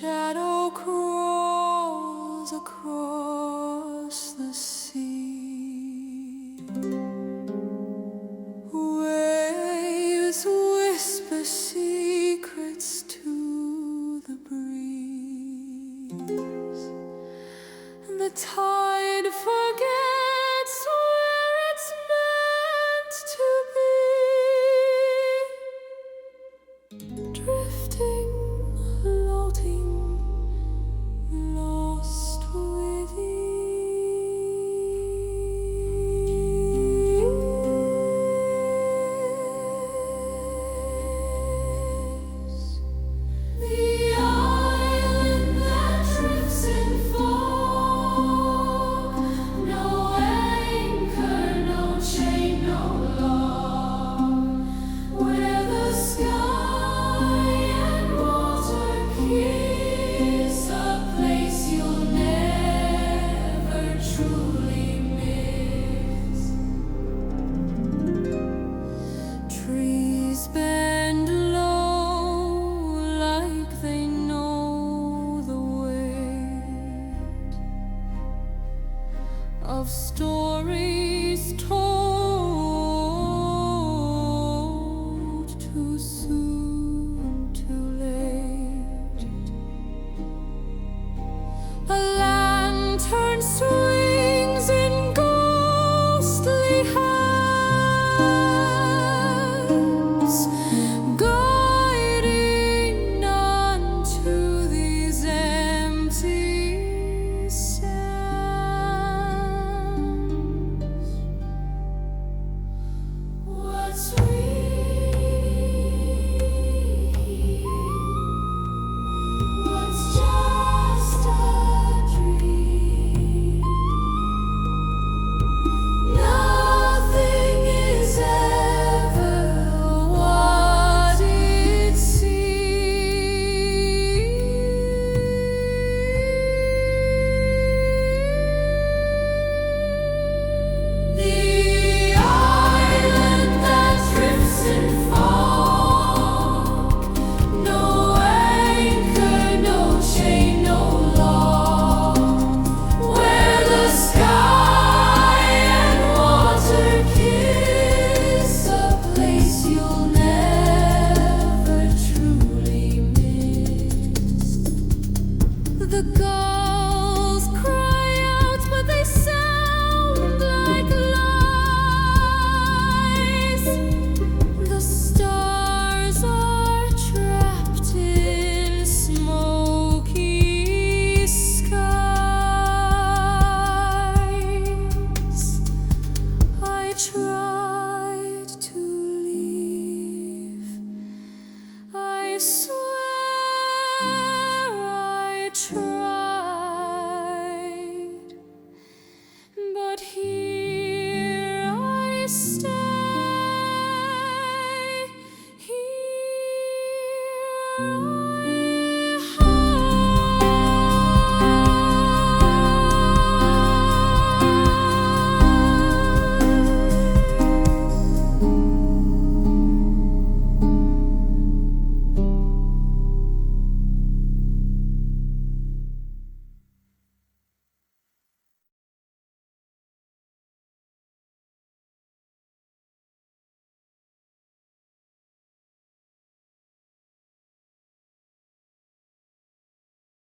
shadow crawls across the sea. Waves whisper secrets to the breeze, and the tide forgets where it's meant to be. Drifting, floating, lost with ease. The island that drifts in fog, no anchor, no chain, no log, where the sky and water kiss, a place you'll never truly miss. Trees bend low like they know the weight of stories told too soon, too late. A lantern swings in ghostly hands, guiding none to these empty sands. What's real? What's just a dream? Nothing is ever what it seems. The island that drifts in fog, no anchor, no chain, no log, where the sky and water kiss, a place you'll never truly miss. The